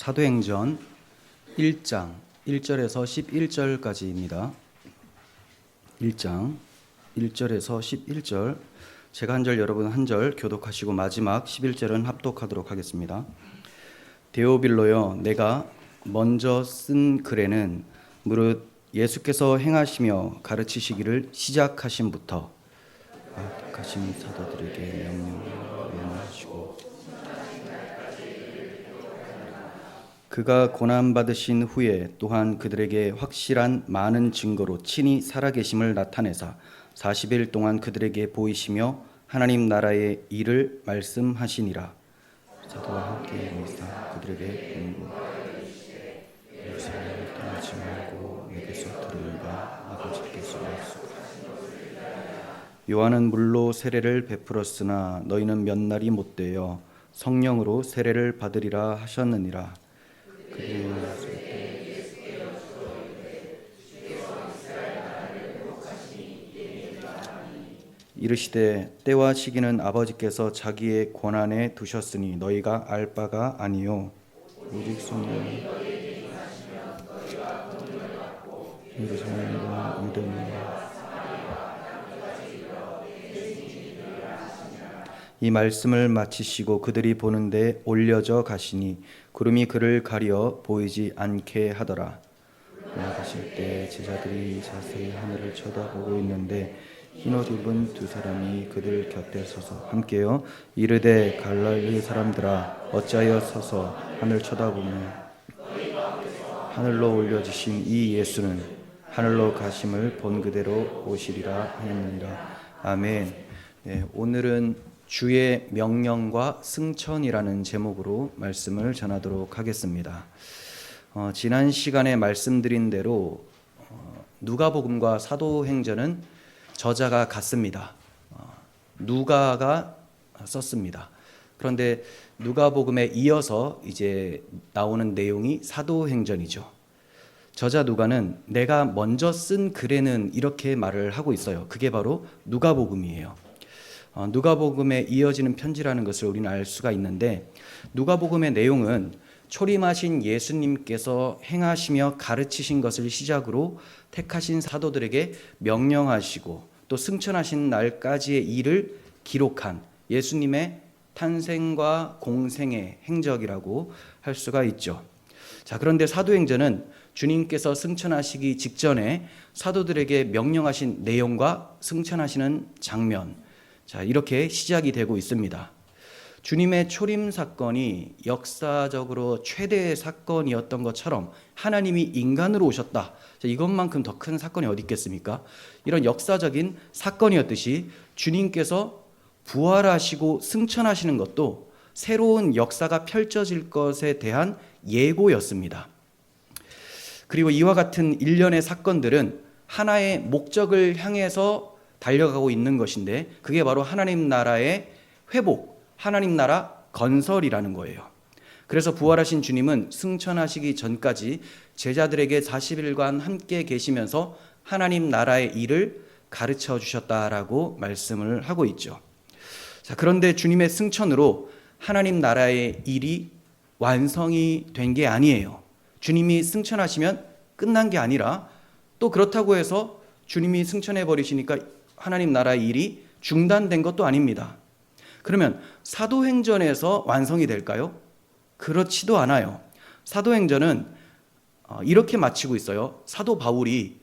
사도행전 1장 1절에서 11절까지입니다. 1장 1절에서 11절, 제가 한 절 여러분 한 절 교독하시고 마지막 11절은 합독하도록 하겠습니다. 데오빌로여, 내가 먼저 쓴 글에는 무릇 예수께서 행하시며 가르치시기를 시작하심부터 택하신 사도들에게 명령을 하시고 그가 고난받으신 후에 또한 그들에게 확실한 많은 증거로 친히 살아계심을 나타내사 40일 동안 그들에게 보이시며 하나님 나라의 일을 말씀하시니라. 사도와 함께 있사 그들에게 예루살렘을 떠나지 말고 내게서 들은 바 아버지께서 약속하신 요한은 물로 세례를 베풀었으나 너희는 몇 날이 못되어 성령으로 세례를 받으리라 하셨느니라. 이르시되 때와 시기는 아버지께서 자기의 권한에 두셨으니 너희가 알 바가 아니요 오직 성령이 예루살렘과 유대인과 이 말씀을 마치시고 그들이 보는데 올려져 가시니 구름이 그를 가려 보이지 않게 하더라. 올라가실 때 제자들이 자세히 하늘을 쳐다보고 있는데 흰옷 입은 두 사람이 그들 곁에 서서 함께요 이르되 갈릴리 사람들아 어찌하여 서서 하늘 쳐다보며 하늘로 올려지신 이 예수는 하늘로 가심을 본 그대로 오시리라 하였느니라. 아멘. 네, 오늘은 주의 명령과 승천이라는 제목으로 말씀을 전하도록 하겠습니다. 지난 시간에 말씀드린 대로 누가복음과 사도행전은 저자가 같습니다. 누가가 썼습니다. 그런데 누가복음에 이어서 이제 나오는 내용이 사도행전이죠. 저자 누가는 내가 먼저 쓴 글에는 이렇게 말을 하고 있어요. 그게 바로 누가복음이에요. 누가복음에 이어지는 편지라는 것을 우리는 알 수가 있는데, 누가복음의 내용은 초림하신 예수님께서 행하시며 가르치신 것을 시작으로 택하신 사도들에게 명령하시고 또 승천하신 날까지의 일을 기록한 예수님의 탄생과 공생의 행적이라고 할 수가 있죠. 자, 그런데 사도행전은 주님께서 승천하시기 직전에 사도들에게 명령하신 내용과 승천하시는 장면, 자, 이렇게 시작이 되고 있습니다. 주님의 초림 사건이 역사적으로 최대의 사건이었던 것처럼 하나님이 인간으로 오셨다, 자, 이것만큼 더 큰 사건이 어디 있겠습니까? 이런 역사적인 사건이었듯이 주님께서 부활하시고 승천하시는 것도 새로운 역사가 펼쳐질 것에 대한 예고였습니다. 그리고 이와 같은 일련의 사건들은 하나의 목적을 향해서 달려가고 있는 것인데, 그게 바로 하나님 나라의 회복, 하나님 나라 건설이라는 거예요. 그래서 부활하신 주님은 승천하시기 전까지 제자들에게 40일간 함께 계시면서 하나님 나라의 일을 가르쳐 주셨다라고 말씀을 하고 있죠. 자, 그런데 주님의 승천으로 하나님 나라의 일이 완성이 된 게 아니에요. 주님이 승천하시면 끝난 게 아니라 또 그렇다고 해서 주님이 승천해 버리시니까 하나님 나라의 일이 중단된 것도 아닙니다. 그러면 사도행전에서 완성이 될까요? 그렇지도 않아요. 사도행전은 이렇게 마치고 있어요. 사도 바울이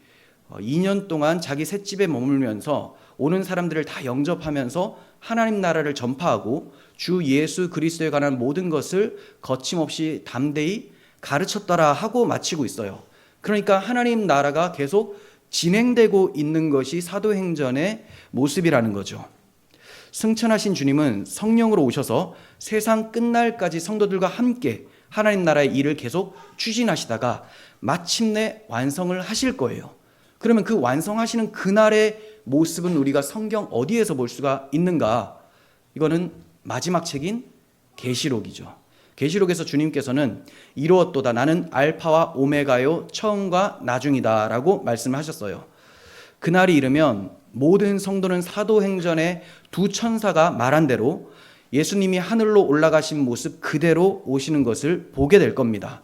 2년 동안 자기 셋집에 머물면서 오는 사람들을 다 영접하면서 하나님 나라를 전파하고 주 예수 그리스도에 관한 모든 것을 거침없이 담대히 가르쳤더라 하고 마치고 있어요. 그러니까 하나님 나라가 계속 진행되고 있는 것이 사도행전의 모습이라는 거죠. 승천하신 주님은 성령으로 오셔서 세상 끝날까지 성도들과 함께 하나님 나라의 일을 계속 추진하시다가 마침내 완성을 하실 거예요. 그러면 그 완성하시는 그날의 모습은 우리가 성경 어디에서 볼 수가 있는가? 이거는 마지막 책인 계시록이죠. 계시록에서 주님께서는 이루었도다, 나는 알파와 오메가요 처음과 나중이다 라고 말씀하셨어요. 그날이 이르면 모든 성도는 사도행전의 두 천사가 말한 대로 예수님이 하늘로 올라가신 모습 그대로 오시는 것을 보게 될 겁니다.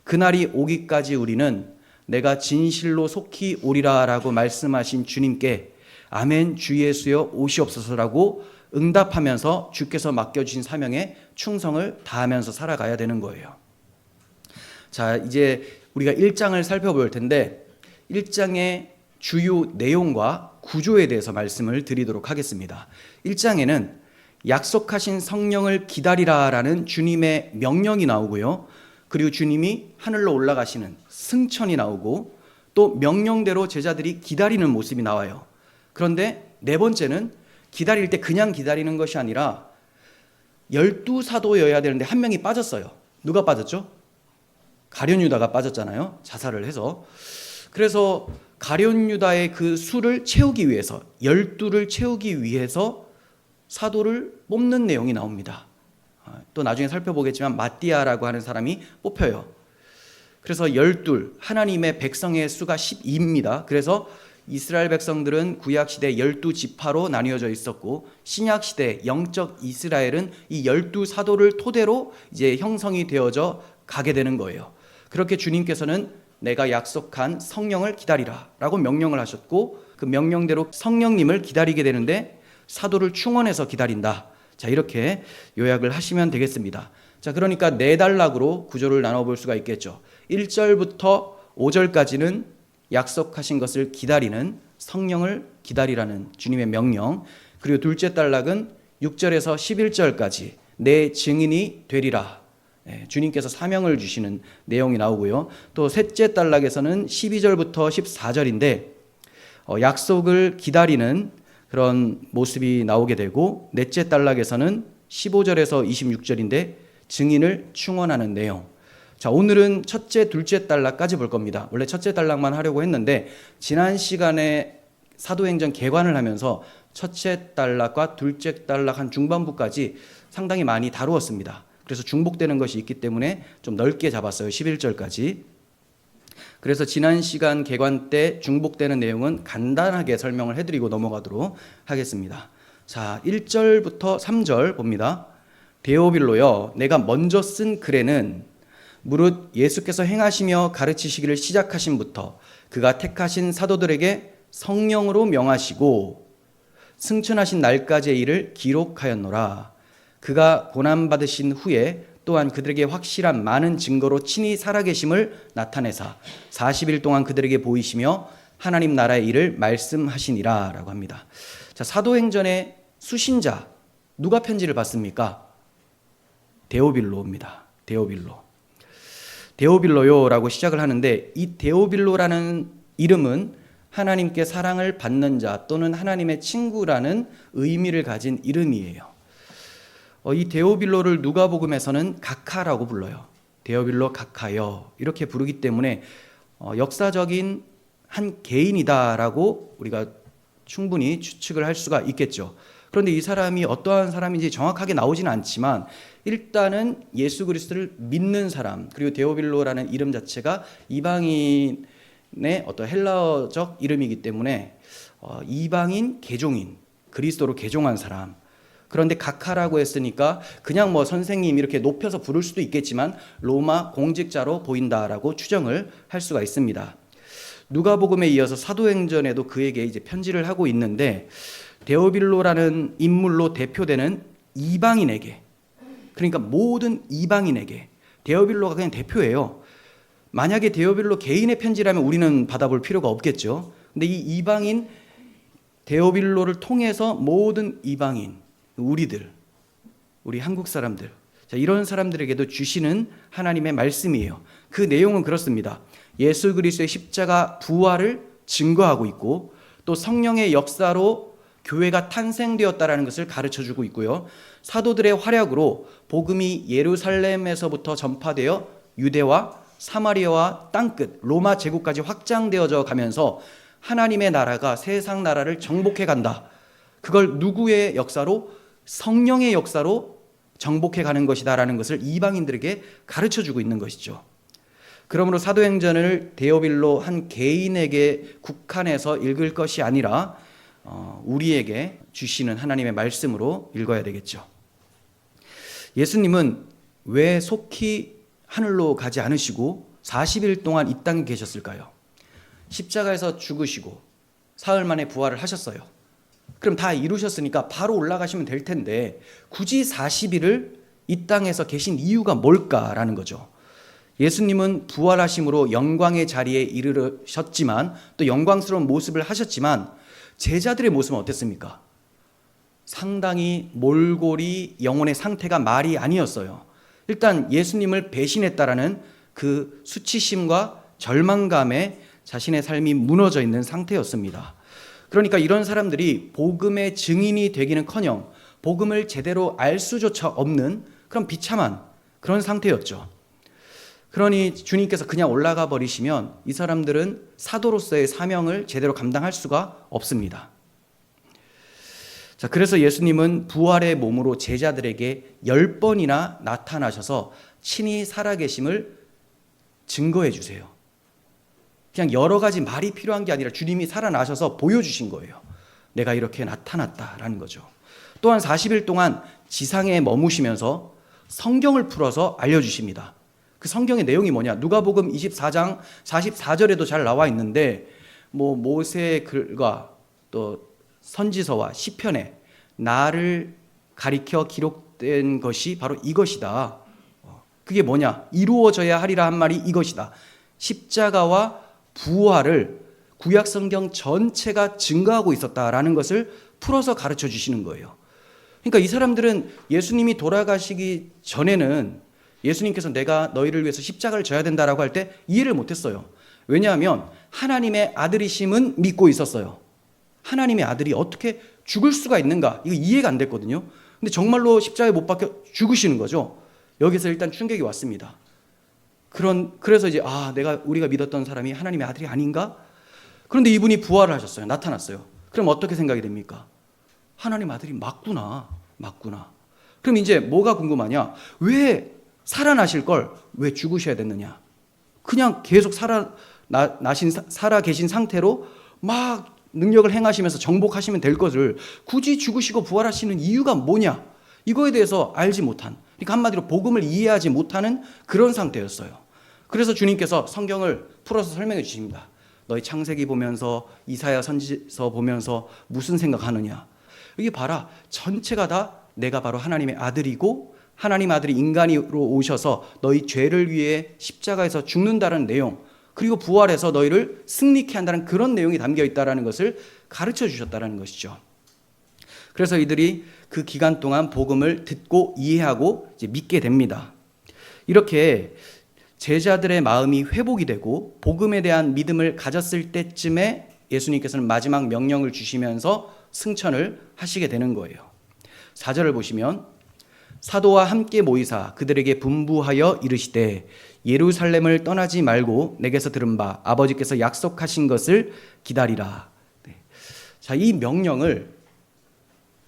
그날이 오기까지 우리는 내가 진실로 속히 오리라 라고 말씀하신 주님께 아멘 주 예수여 오시옵소서라고 응답하면서 주께서 맡겨주신 사명에 충성을 다하면서 살아가야 되는 거예요. 자, 이제 우리가 1장을 살펴볼 텐데 1장의 주요 내용과 구조에 대해서 말씀을 드리도록 하겠습니다. 1장에는 약속하신 성령을 기다리라라는 주님의 명령이 나오고요. 그리고 주님이 하늘로 올라가시는 승천이 나오고 또 명령대로 제자들이 기다리는 모습이 나와요. 그런데 네 번째는 기다릴 때 그냥 기다리는 것이 아니라 12사도여야 되는데 한 명이 빠졌어요. 누가 빠졌죠? 가룟 유다가 빠졌잖아요. 자살을 해서. 그래서 가룟 유다의 그 수를 채우기 위해서 12를 채우기 위해서 사도를 뽑는 내용이 나옵니다. 또 나중에 살펴보겠지만 마띠아라고 하는 사람이 뽑혀요. 그래서 12 하나님의 백성의 수가 12입니다. 그래서 이스라엘 백성들은 구약시대 12지파로 나뉘어져 있었고 신약시대 영적 이스라엘은 이 12사도를 토대로 이제 형성이 되어져 가게 되는 거예요. 그렇게 주님께서는 내가 약속한 성령을 기다리라 라고 명령을 하셨고 그 명령대로 성령님을 기다리게 되는데 사도를 충원해서 기다린다. 자, 이렇게 요약을 하시면 되겠습니다. 자, 그러니까 네 단락으로 구조를 나눠볼 수가 있겠죠. 1절부터 5절까지는 약속하신 것을 기다리는 성령을 기다리라는 주님의 명령, 그리고 둘째 단락은 6절에서 11절까지 내 증인이 되리라. 주님께서 사명을 주시는 내용이 나오고요. 또 셋째 단락에서는 12절부터 14절인데 약속을 기다리는 그런 모습이 나오게 되고, 넷째 단락에서는 15절에서 26절인데 증인을 충원하는 내용. 자, 오늘은 첫째, 둘째 단락까지 볼 겁니다. 원래 첫째 단락만 하려고 했는데 지난 시간에 사도행전 개관을 하면서 첫째 단락과 둘째 단락 한 중반부까지 상당히 많이 다루었습니다. 그래서 중복되는 것이 있기 때문에 좀 넓게 잡았어요. 11절까지. 그래서 지난 시간 개관 때 중복되는 내용은 간단하게 설명을 해드리고 넘어가도록 하겠습니다. 자, 1절부터 3절 봅니다. 데오빌로여, 내가 먼저 쓴 글에는 무릇 예수께서 행하시며 가르치시기를 시작하신부터 그가 택하신 사도들에게 성령으로 명하시고 승천하신 날까지의 일을 기록하였노라. 그가 고난받으신 후에 또한 그들에게 확실한 많은 증거로 친히 살아계심을 나타내사 40일 동안 그들에게 보이시며 하나님 나라의 일을 말씀하시니라 라고 합니다. 자, 사도행전의 수신자 누가 편지를 받습니까? 데오빌로입니다. 데오빌로요라고 시작을 하는데 이 데오빌로라는 이름은 하나님께 사랑을 받는 자 또는 하나님의 친구라는 의미를 가진 이름이에요. 이 데오빌로를 누가복음에서는 가카라고 불러요. 데오빌로 가카여 이렇게 부르기 때문에 역사적인 한 개인이다라고 우리가 충분히 추측을 할 수가 있겠죠. 그런데 이 사람이 어떠한 사람인지 정확하게 나오지는 않지만 일단은 예수 그리스도를 믿는 사람, 그리고 데오빌로라는 이름 자체가 이방인의 어떤 헬라어적 이름이기 때문에 이방인 개종인, 그리스도로 개종한 사람. 그런데 가카라고 했으니까 그냥 뭐 선생님 이렇게 높여서 부를 수도 있겠지만 로마 공직자로 보인다라고 추정을 할 수가 있습니다. 누가복음에 이어서 사도행전에도 그에게 이제 편지를 하고 있는데 데오빌로라는 인물로 대표되는 이방인에게, 그러니까 모든 이방인에게, 데오빌로가 그냥 대표예요. 만약에 데오빌로 개인의 편지라면 우리는 받아볼 필요가 없겠죠. 근데 이 이방인 데오빌로를 통해서 모든 이방인, 우리 한국 사람들, 자, 이런 사람들에게도 주시는 하나님의 말씀이에요. 그 내용은 그렇습니다. 예수 그리스도의 십자가 부활을 증거하고 있고 또 성령의 역사로 교회가 탄생되었다라는 것을 가르쳐주고 있고요. 사도들의 활약으로 복음이 예루살렘에서부터 전파되어 유대와 사마리아와 땅끝 로마 제국까지 확장되어져 가면서 하나님의 나라가 세상 나라를 정복해 간다. 그걸 누구의 역사로? 성령의 역사로 정복해 가는 것이다라는 것을 이방인들에게 가르쳐주고 있는 것이죠. 그러므로 사도행전을 데오빌로 한 개인에게 국한해서 읽을 것이 아니라 우리에게 주시는 하나님의 말씀으로 읽어야 되겠죠. 예수님은 왜 속히 하늘로 가지 않으시고 40일 동안 이 땅에 계셨을까요? 십자가에서 죽으시고 사흘 만에 부활을 하셨어요. 그럼 다 이루셨으니까 바로 올라가시면 될 텐데 굳이 40일을 이 땅에서 계신 이유가 뭘까라는 거죠. 예수님은 부활하심으로 영광의 자리에 이르셨지만 또 영광스러운 모습을 하셨지만 제자들의 모습은 어땠습니까? 상당히 몰골이 영혼의 상태가 말이 아니었어요. 일단 예수님을 배신했다라는 그 수치심과 절망감에 자신의 삶이 무너져 있는 상태였습니다. 그러니까 이런 사람들이 복음의 증인이 되기는커녕 복음을 제대로 알 수조차 없는 그런 비참한 그런 상태였죠. 그러니 주님께서 그냥 올라가 버리시면 이 사람들은 사도로서의 사명을 제대로 감당할 수가 없습니다. 자, 그래서 예수님은 부활의 몸으로 제자들에게 10번이나 나타나셔서 친히 살아계심을 증거해 주세요. 그냥 여러 가지 말이 필요한 게 아니라 주님이 살아나셔서 보여주신 거예요. 내가 이렇게 나타났다라는 거죠. 또한 40일 동안 지상에 머무시면서 성경을 풀어서 알려주십니다. 그 성경의 내용이 뭐냐? 누가복음 24장 44절에도 잘 나와 있는데 모세의 글과 또 선지서와 시편에 나를 가리켜 기록된 것이 바로 이것이다. 그게 뭐냐? 이루어져야 하리라 한 말이 이것이다. 십자가와 부활을 구약 성경 전체가 증거하고 있었다라는 것을 풀어서 가르쳐 주시는 거예요. 그러니까 이 사람들은 예수님이 돌아가시기 전에는 예수님께서 내가 너희를 위해서 십자가를 져야 된다라고 할 때 이해를 못했어요. 왜냐하면 하나님의 아들이심은 믿고 있었어요. 하나님의 아들이 어떻게 죽을 수가 있는가? 이거 이해가 안 됐거든요. 근데 정말로 십자가에 못 박혀 죽으시는 거죠. 여기서 일단 충격이 왔습니다. 그래서 이제 우리가 믿었던 사람이 하나님의 아들이 아닌가? 그런데 이분이 부활을 하셨어요. 나타났어요. 그럼 어떻게 생각이 됩니까? 하나님 아들이 맞구나. 그럼 이제 뭐가 궁금하냐? 왜 살아나실 걸 왜 죽으셔야 됐느냐? 그냥 계속 살아 계신 상태로 막 능력을 행하시면서 정복하시면 될 것을 굳이 죽으시고 부활하시는 이유가 뭐냐? 이거에 대해서 알지 못한, 그러니까 한마디로 복음을 이해하지 못하는 그런 상태였어요. 그래서 주님께서 성경을 풀어서 설명해 주십니다. 너희 창세기 보면서 이사야 선지서 보면서 무슨 생각하느냐? 여기 봐라. 전체가 다 내가 바로 하나님의 아들이고 하나님 아들이 인간으로 오셔서 너희 죄를 위해 십자가에서 죽는다는 내용, 그리고 부활해서 너희를 승리케 한다는 그런 내용이 담겨 있다는 것을 가르쳐 주셨다는 것이죠. 그래서 이들이 그 기간 동안 복음을 듣고 이해하고 이제 믿게 됩니다. 이렇게 제자들의 마음이 회복이 되고 복음에 대한 믿음을 가졌을 때쯤에 예수님께서는 마지막 명령을 주시면서 승천을 하시게 되는 거예요. 4절을 보시면 사도와 함께 모이사 그들에게 분부하여 이르시되 예루살렘을 떠나지 말고 내게서 들은 바 아버지께서 약속하신 것을 기다리라. 자, 이 명령을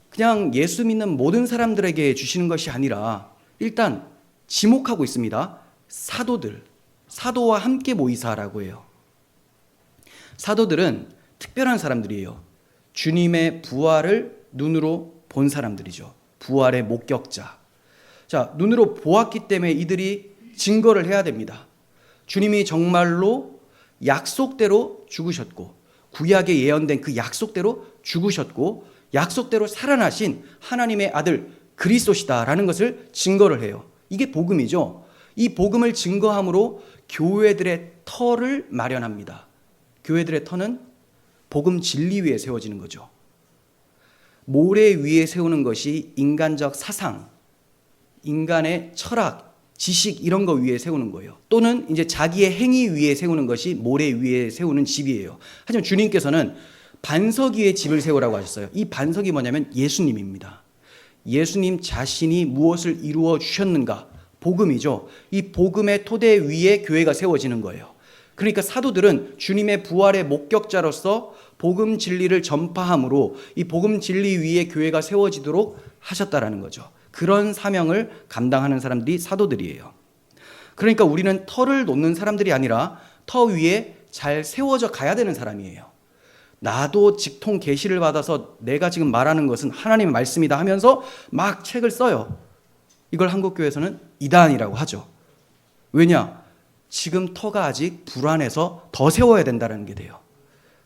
그냥 예수 믿는 모든 사람들에게 주시는 것이 아니라 일단 지목하고 있습니다. 사도와 함께 모이사라고 해요. 사도들은 특별한 사람들이에요. 주님의 부활을 눈으로 본 사람들이죠. 부활의 목격자. 자, 눈으로 보았기 때문에 이들이 증거를 해야 됩니다. 주님이 정말로 약속대로 죽으셨고 구약에 예언된 그 약속대로 죽으셨고 약속대로 살아나신 하나님의 아들 그리스도시다라는 것을 증거를 해요. 이게 복음이죠. 이 복음을 증거함으로 교회들의 터를 마련합니다. 교회들의 터는 복음 진리 위에 세워지는 거죠. 모래 위에 세우는 것이 인간적 사상, 인간의 철학, 지식 이런 거 위에 세우는 거예요. 또는 이제 자기의 행위 위에 세우는 것이 모래 위에 세우는 집이에요. 하지만 주님께서는 반석 위에 집을 세우라고 하셨어요. 이 반석이 뭐냐면 예수님입니다. 예수님 자신이 무엇을 이루어 주셨는가? 복음이죠. 이 복음의 토대 위에 교회가 세워지는 거예요. 그러니까 사도들은 주님의 부활의 목격자로서 복음 진리를 전파함으로 이 복음 진리 위에 교회가 세워지도록 하셨다라는 거죠. 그런 사명을 감당하는 사람들이 사도들이에요. 그러니까 우리는 터를 놓는 사람들이 아니라 터 위에 잘 세워져 가야 되는 사람이에요. 나도 직통 계시를 받아서 내가 지금 말하는 것은 하나님의 말씀이다 하면서 막 책을 써요. 이걸 한국교회에서는 이단이라고 하죠. 왜냐? 지금 터가 아직 불안해서 더 세워야 된다는 게 돼요.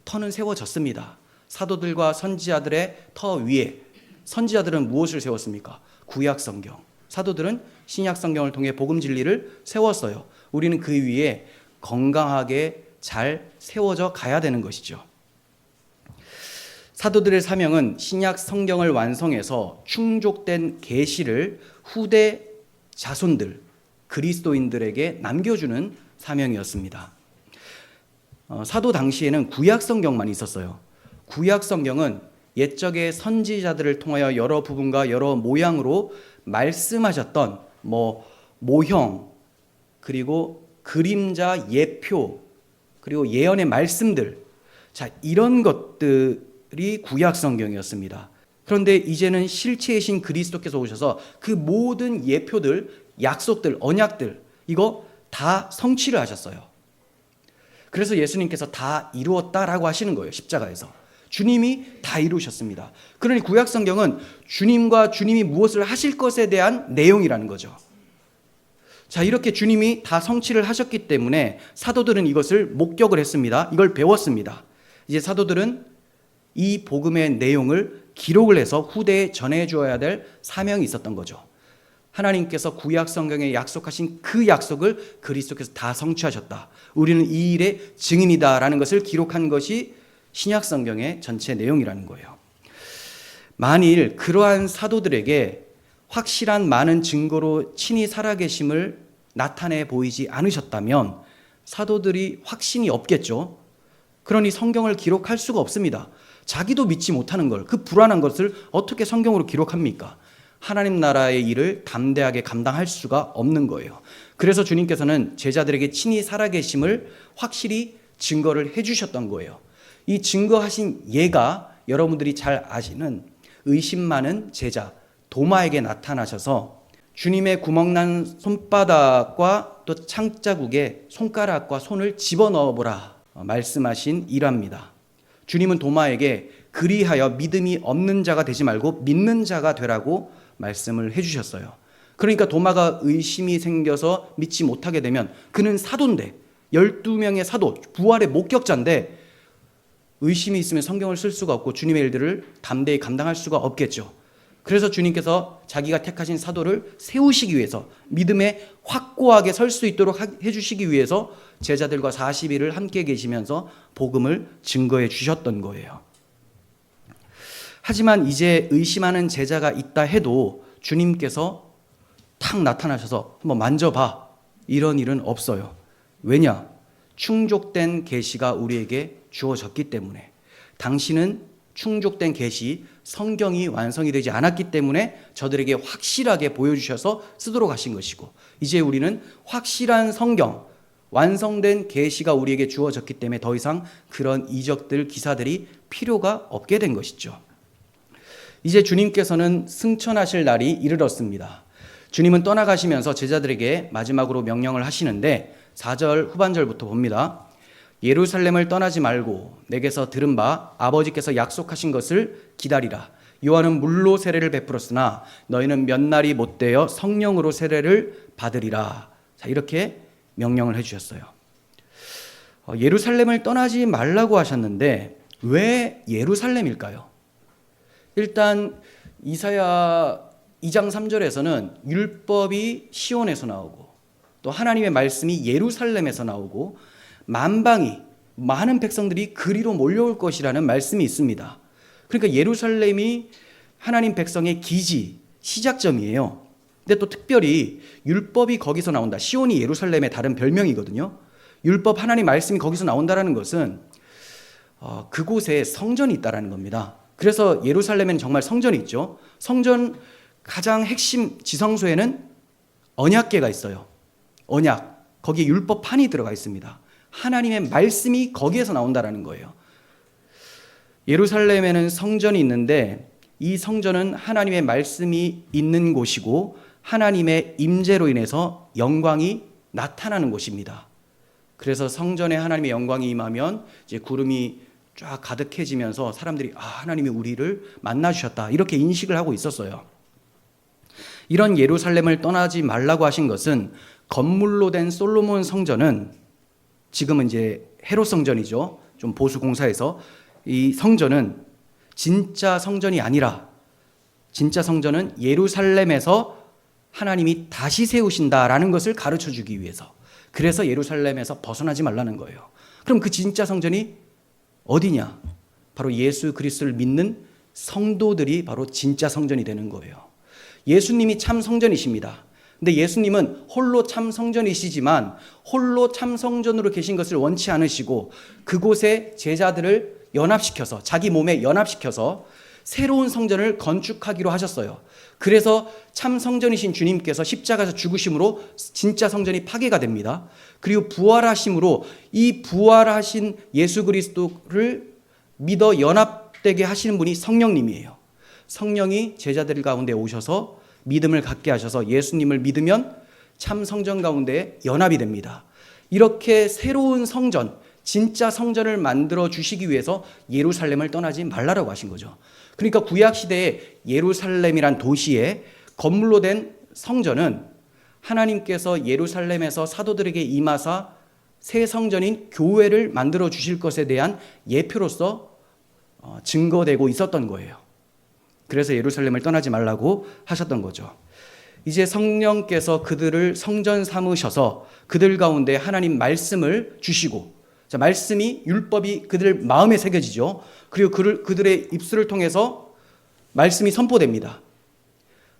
터는 세워졌습니다. 사도들과 선지자들의 터 위에 선지자들은 무엇을 세웠습니까? 구약 성경. 사도들은 신약 성경을 통해 복음 진리를 세웠어요. 우리는 그 위에 건강하게 잘 세워져 가야 되는 것이죠. 사도들의 사명은 신약 성경을 완성해서 충족된 계시를 후대 자손들, 그리스도인들에게 남겨주는 사명이었습니다. 사도 당시에는 구약 성경만 있었어요. 구약 성경은 옛적의 선지자들을 통하여 여러 부분과 여러 모양으로 말씀하셨던 모형, 그리고 그림자, 예표, 그리고 예언의 말씀들, 이런 것들이 구약 성경이었습니다. 그런데 이제는 실체이신 그리스도께서 오셔서 그 모든 예표들, 약속들, 언약들, 이거 다 성취를 하셨어요. 그래서 예수님께서 다 이루었다라고 하시는 거예요. 십자가에서 주님이 다 이루셨습니다. 그러니 구약 성경은 주님과 주님이 무엇을 하실 것에 대한 내용이라는 거죠. 이렇게 주님이 다 성취를 하셨기 때문에 사도들은 이것을 목격을 했습니다. 이걸 배웠습니다. 이제 사도들은 이 복음의 내용을 기록을 해서 후대에 전해 주어야 될 사명이 있었던 거죠. 하나님께서 구약 성경에 약속하신 그 약속을 그리스도께서 다 성취하셨다. 우리는 이 일의 증인이다라는 것을 기록한 것이 신약 성경의 전체 내용이라는 거예요. 만일 그러한 사도들에게 확실한 많은 증거로 친히 살아계심을 나타내 보이지 않으셨다면 사도들이 확신이 없겠죠. 그러니 성경을 기록할 수가 없습니다. 자기도 믿지 못하는 걸, 그 불안한 것을 어떻게 성경으로 기록합니까? 하나님 나라의 일을 담대하게 감당할 수가 없는 거예요. 그래서 주님께서는 제자들에게 친히 살아계심을 확실히 증거를 해주셨던 거예요. 이 증거하신 예가 여러분들이 잘 아시는 의심 많은 제자 도마에게 나타나셔서 주님의 구멍난 손바닥과 또 창자국에 손가락과 손을 집어넣어 보라 말씀하신 일화입니다. 주님은 도마에게 그리하여 믿음이 없는 자가 되지 말고 믿는 자가 되라고 말씀을 해주셨어요. 그러니까 도마가 의심이 생겨서 믿지 못하게 되면 그는 사도인데 12명의 사도, 부활의 목격자인데 의심이 있으면 성경을 쓸 수가 없고 주님의 일들을 담대히 감당할 수가 없겠죠. 그래서 주님께서 자기가 택하신 사도를 세우시기 위해서 믿음에 확고하게 설 수 있도록 해주시기 위해서 제자들과 40일을 함께 계시면서 복음을 증거해 주셨던 거예요. 하지만 이제 의심하는 제자가 있다 해도 주님께서 탁 나타나셔서 한번 만져봐 이런 일은 없어요. 왜냐? 충족된 계시가 우리에게 주어졌기 때문에. 당신은 충족된 계시, 성경이 완성이 되지 않았기 때문에 저들에게 확실하게 보여주셔서 쓰도록 하신 것이고, 이제 우리는 확실한 성경, 완성된 계시가 우리에게 주어졌기 때문에 더 이상 그런 이적들, 기사들이 필요가 없게 된 것이죠. 이제 주님께서는 승천하실 날이 이르렀습니다. 주님은 떠나가시면서 제자들에게 마지막으로 명령을 하시는데 4절 후반절부터 봅니다. 예루살렘을 떠나지 말고 내게서 들은 바 아버지께서 약속하신 것을 기다리라. 요한은 물로 세례를 베풀었으나 너희는 몇 날이 못되어 성령으로 세례를 받으리라. 이렇게 명령을 해주셨어요. 예루살렘을 떠나지 말라고 하셨는데 왜 예루살렘일까요? 일단 이사야 2장 3절에서는 율법이 시온에서 나오고 또 하나님의 말씀이 예루살렘에서 나오고 만방이 많은 백성들이 그리로 몰려올 것이라는 말씀이 있습니다. 그러니까 예루살렘이 하나님 백성의 기지, 시작점이에요. 근데 또 특별히 율법이 거기서 나온다. 시온이 예루살렘의 다른 별명이거든요. 율법 하나님 말씀이 거기서 나온다는 것은 그곳에 성전이 있다는 겁니다. 그래서 예루살렘에는 정말 성전이 있죠. 성전 가장 핵심 지성소에는 언약궤가 있어요. 언약, 거기에 율법판이 들어가 있습니다. 하나님의 말씀이 거기에서 나온다는 거예요. 예루살렘에는 성전이 있는데 이 성전은 하나님의 말씀이 있는 곳이고 하나님의 임재로 인해서 영광이 나타나는 곳입니다. 그래서 성전에 하나님의 영광이 임하면 이제 구름이 쫙 가득해지면서 사람들이 하나님이 우리를 만나 주셨다 이렇게 인식을 하고 있었어요. 이런 예루살렘을 떠나지 말라고 하신 것은 건물로 된 솔로몬 성전은 지금은 이제 헤롯 성전이죠. 좀 보수 공사해서 이 성전은 진짜 성전이 아니라 진짜 성전은 예루살렘에서 하나님이 다시 세우신다라는 것을 가르쳐 주기 위해서, 그래서 예루살렘에서 벗어나지 말라는 거예요. 그럼 그 진짜 성전이 어디냐? 바로 예수 그리스도를 믿는 성도들이 바로 진짜 성전이 되는 거예요. 예수님이 참 성전이십니다. 근데 예수님은 홀로 참 성전이시지만 홀로 참 성전으로 계신 것을 원치 않으시고 그곳에 제자들을 연합시켜서, 자기 몸에 연합시켜서 새로운 성전을 건축하기로 하셨어요. 그래서 참 성전이신 주님께서 십자가에서 죽으심으로 진짜 성전이 파괴가 됩니다. 그리고 부활하심으로 이 부활하신 예수 그리스도를 믿어 연합되게 하시는 분이 성령님이에요. 성령이 제자들 가운데 오셔서 믿음을 갖게 하셔서 예수님을 믿으면 참 성전 가운데 연합이 됩니다. 이렇게 새로운 성전, 진짜 성전을 만들어 주시기 위해서 예루살렘을 떠나지 말라라고 하신 거죠. 그러니까 구약 시대에 예루살렘이란 도시에 건물로 된 성전은 하나님께서 예루살렘에서 사도들에게 임하사 새 성전인 교회를 만들어 주실 것에 대한 예표로서 증거되고 있었던 거예요. 그래서 예루살렘을 떠나지 말라고 하셨던 거죠. 이제 성령께서 그들을 성전 삼으셔서 그들 가운데 하나님 말씀을 주시고, 자, 말씀이, 율법이 그들 마음에 새겨지죠. 그리고 그들의 입술을 통해서 말씀이 선포됩니다.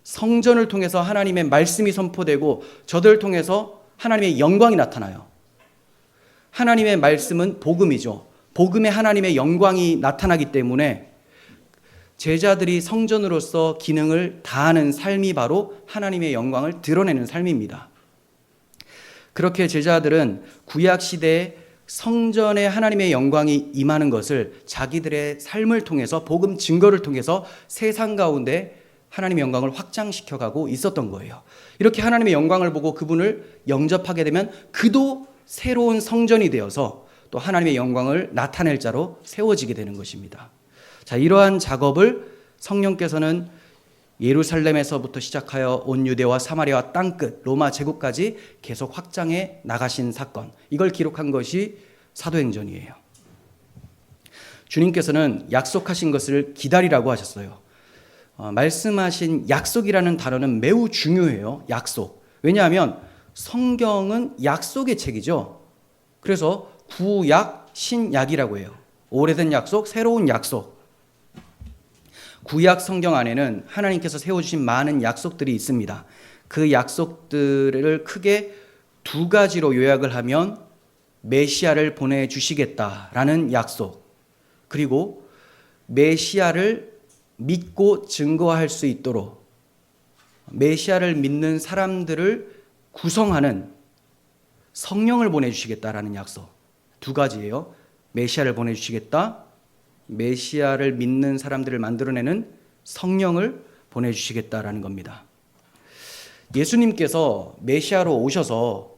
성전을 통해서 하나님의 말씀이 선포되고 저들을 통해서 하나님의 영광이 나타나요. 하나님의 말씀은 복음이죠. 복음에 하나님의 영광이 나타나기 때문에 제자들이 성전으로서 기능을 다하는 삶이 바로 하나님의 영광을 드러내는 삶입니다. 그렇게 제자들은 구약 시대에 성전에 하나님의 영광이 임하는 것을 자기들의 삶을 통해서, 복음 증거를 통해서 세상 가운데 하나님의 영광을 확장시켜가고 있었던 거예요. 이렇게 하나님의 영광을 보고 그분을 영접하게 되면 그도 새로운 성전이 되어서 또 하나님의 영광을 나타낼 자로 세워지게 되는 것입니다. 자, 이러한 작업을 성령께서는 예루살렘에서부터 시작하여 온 유대와 사마리아와 땅끝 로마 제국까지 계속 확장해 나가신 사건, 이걸 기록한 것이 사도행전이에요. 주님께서는 약속하신 것을 기다리라고 하셨어요. 말씀하신 약속이라는 단어는 매우 중요해요. 약속. 왜냐하면 성경은 약속의 책이죠. 그래서 구약, 신약이라고 해요. 오래된 약속, 새로운 약속. 구약 성경 안에는 하나님께서 세워주신 많은 약속들이 있습니다. 그 약속들을 크게 두 가지로 요약을 하면 메시아를 보내주시겠다라는 약속, 그리고 메시아를 믿고 증거할 수 있도록 메시아를 믿는 사람들을 구성하는 성령을 보내주시겠다라는 약속. 두 가지예요. 메시아를 보내주시겠다, 메시아를 믿는 사람들을 만들어내는 성령을 보내주시겠다라는 겁니다. 예수님께서 메시아로 오셔서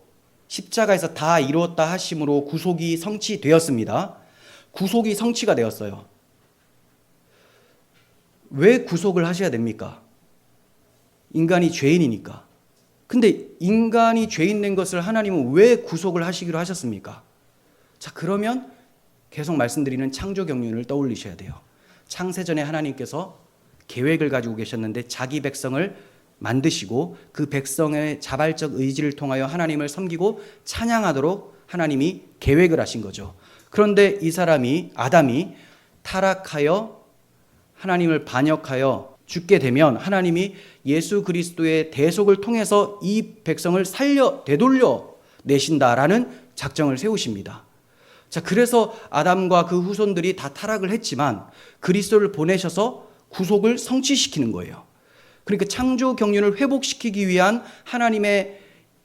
십자가에서 다 이루었다 하심으로 구속이 성취되었습니다. 구속이 성취가 되었어요. 왜 구속을 하셔야 됩니까? 인간이 죄인이니까. 근데 인간이 죄인 된 것을 하나님은 왜 구속을 하시기로 하셨습니까? 자, 그러면 계속 말씀드리는 창조 경륜을 떠올리셔야 돼요. 창세전에 하나님께서 계획을 가지고 계셨는데 자기 백성을 만드시고 그 백성의 자발적 의지를 통하여 하나님을 섬기고 찬양하도록 하나님이 계획을 하신 거죠. 그런데 이 사람이, 아담이 타락하여 하나님을 반역하여 죽게 되면 하나님이 예수 그리스도의 대속을 통해서 이 백성을 되돌려 내신다라는 작정을 세우십니다. 자, 그래서 아담과 그 후손들이 다 타락을 했지만 그리스도를 보내셔서 구속을 성취시키는 거예요. 그러니까 창조 경륜을 회복시키기 위한 하나님의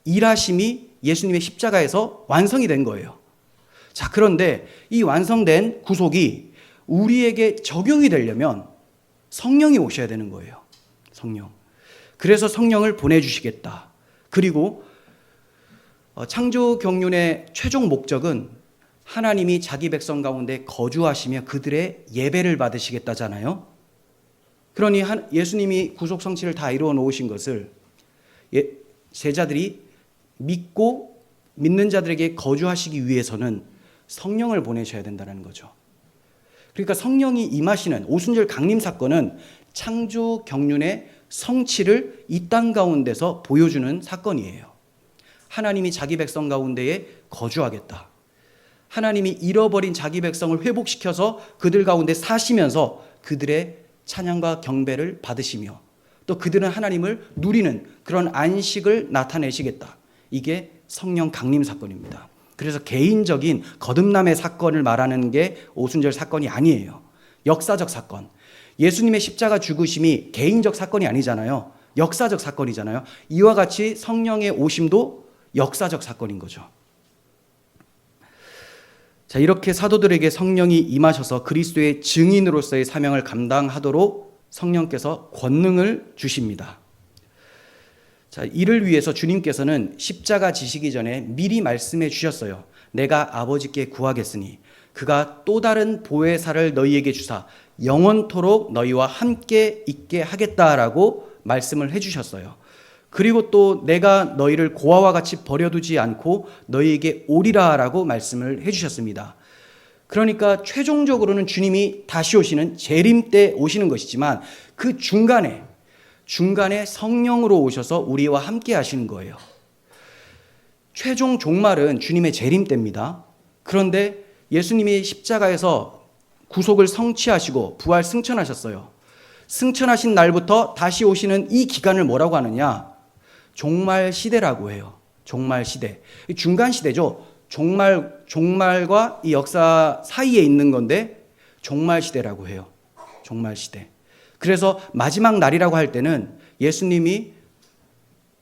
일하심이 예수님의 십자가에서 완성이 된 거예요. 자, 그런데 이 완성된 구속이 우리에게 적용이 되려면 성령이 오셔야 되는 거예요. 성령. 그래서 성령을 보내주시겠다. 그리고 창조 경륜의 최종 목적은 하나님이 자기 백성 가운데 거주하시며 그들의 예배를 받으시겠다잖아요. 그러니 예수님이 구속 성취를 다 이루어 놓으신 것을 제자들이 믿는 자들에게 거주하시기 위해서는 성령을 보내셔야 된다는 거죠. 그러니까 성령이 임하시는 오순절 강림 사건은 창조 경륜의 성취를 이 땅 가운데서 보여주는 사건이에요. 하나님이 자기 백성 가운데에 거주하겠다. 하나님이 잃어버린 자기 백성을 회복시켜서 그들 가운데 사시면서 그들의 찬양과 경배를 받으시며 또 그들은 하나님을 누리는 그런 안식을 나타내시겠다. 이게 성령 강림 사건입니다. 그래서 개인적인 거듭남의 사건을 말하는 게 오순절 사건이 아니에요. 역사적 사건. 예수님의 십자가 죽으심이 개인적 사건이 아니잖아요. 역사적 사건이잖아요. 이와 같이 성령의 오심도 역사적 사건인 거죠. 자, 이렇게 사도들에게 성령이 임하셔서 그리스도의 증인으로서의 사명을 감당하도록 성령께서 권능을 주십니다. 자, 이를 위해서 주님께서는 십자가 지시기 전에 미리 말씀해 주셨어요. 내가 아버지께 구하겠으니 그가 또 다른 보혜사를 너희에게 주사 영원토록 너희와 함께 있게 하겠다라고 말씀을 해 주셨어요. 그리고 또 내가 너희를 고아와 같이 버려두지 않고 너희에게 오리라라고 말씀을 해 주셨습니다. 그러니까 최종적으로는 주님이 다시 오시는 재림 때 오시는 것이지만 그 중간에 성령으로 오셔서 우리와 함께 하시는 거예요. 최종 종말은 주님의 재림 때입니다. 그런데 예수님이 십자가에서 구속을 성취하시고 부활 승천하셨어요. 승천하신 날부터 다시 오시는 이 기간을 뭐라고 하느냐? 종말 시대라고 해요. 종말 시대. 중간 시대죠. 종말과 이 역사 사이에 있는 건데 종말 시대라고 해요. 종말 시대. 그래서 마지막 날이라고 할 때는 예수님이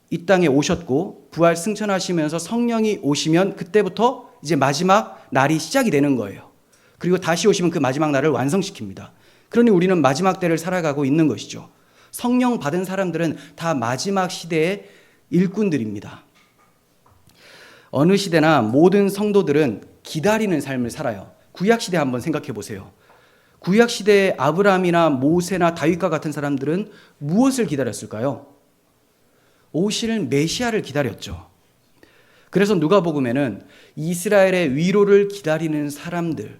이 땅에 오셨고 부활 승천하시면서 성령이 오시면 그때부터 이제 마지막 날이 시작이 되는 거예요. 그리고 다시 오시면 그 마지막 날을 완성시킵니다. 그러니 우리는 마지막 때를 살아가고 있는 것이죠. 성령 받은 사람들은 다 마지막 시대의 일꾼들입니다. 어느 시대나 모든 성도들은 기다리는 삶을 살아요. 구약시대 한번 생각해 보세요. 구약시대의 아브라함이나 모세나 다윗과 같은 사람들은 무엇을 기다렸을까요? 오실 메시아를 기다렸죠. 그래서 누가복음에는 이스라엘의 위로를 기다리는 사람들,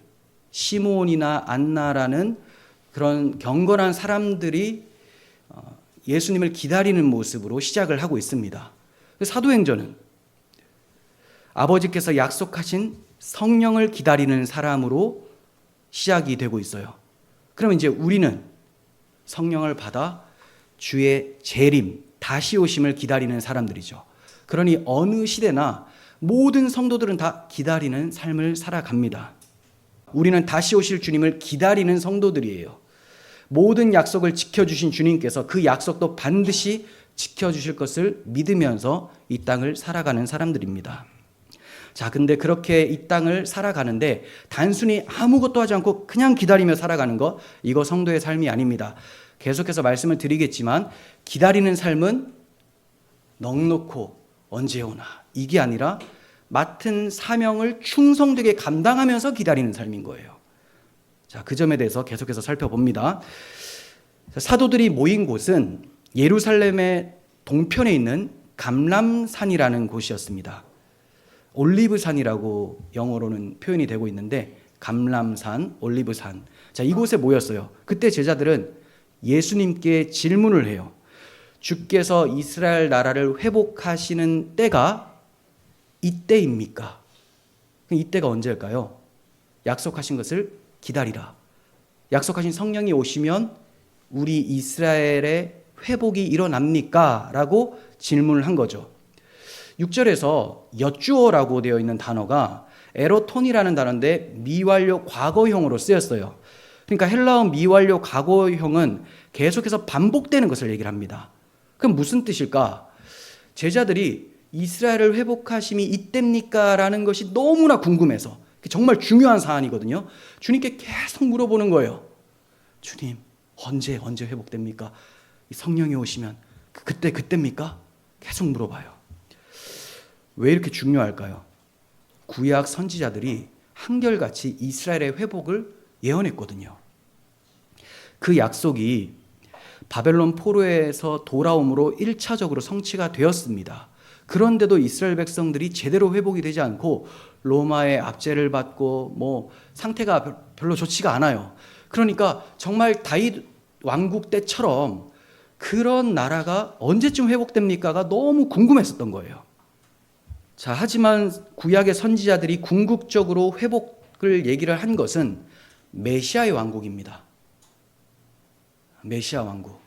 시므온이나 안나라는 그런 경건한 사람들이 예수님을 기다리는 모습으로 시작을 하고 있습니다. 사도행전은 아버지께서 약속하신 성령을 기다리는 사람으로 시작이 되고 있어요. 그러면 이제 우리는 성령을 받아 주의 재림, 다시 오심을 기다리는 사람들이죠. 그러니 어느 시대나 모든 성도들은 다 기다리는 삶을 살아갑니다. 우리는 다시 오실 주님을 기다리는 성도들이에요. 모든 약속을 지켜주신 주님께서 그 약속도 반드시 지켜주실 것을 믿으면서 이 땅을 살아가는 사람들입니다. 자, 근데 그렇게 이 땅을 살아가는데 단순히 아무것도 하지 않고 그냥 기다리며 살아가는 것, 이거 성도의 삶이 아닙니다. 계속해서 말씀을 드리겠지만 기다리는 삶은 넉넉고 언제 오나 이게 아니라 맡은 사명을 충성되게 감당하면서 기다리는 삶인 거예요. 자, 그 점에 대해서 계속해서 살펴봅니다. 사도들이 모인 곳은 예루살렘의 동편에 있는 감람산이라는 곳이었습니다. 올리브산이라고 영어로는 표현이 되고 있는데 감람산, 올리브산. 자, 이곳에 모였어요. 그때 제자들은 예수님께 질문을 해요. 주께서 이스라엘 나라를 회복하시는 때가 이때입니까? 이때가 언제일까요? 약속하신 것을 기다리라. 약속하신 성령이 오시면 우리 이스라엘의 회복이 일어납니까? 라고 질문을 한 거죠. 6절에서 여쭈어라고 되어 있는 단어가 에로톤이라는 단어인데 미완료 과거형으로 쓰였어요. 그러니까 헬라어 미완료 과거형은 계속해서 반복되는 것을 얘기를 합니다. 그럼 무슨 뜻일까? 제자들이 이스라엘을 회복하심이 이때입니까? 라는 것이 너무나 궁금해서 정말 중요한 사안이거든요. 주님께 계속 물어보는 거예요. 주님, 언제 회복됩니까? 성령이 오시면 그때입니까? 계속 물어봐요. 왜 이렇게 중요할까요? 구약 선지자들이 한결같이 이스라엘의 회복을 예언했거든요. 그 약속이 바벨론 포로에서 돌아옴으로 1차적으로 성취가 되었습니다. 그런데도 이스라엘 백성들이 제대로 회복이 되지 않고 로마의 압제를 받고 상태가 별로 좋지가 않아요. 그러니까 정말 다윗 왕국 때처럼 그런 나라가 언제쯤 회복됩니까가 너무 궁금했었던 거예요. 자, 하지만 구약의 선지자들이 궁극적으로 회복을 얘기를 한 것은 메시아의 왕국입니다. 메시아 왕국.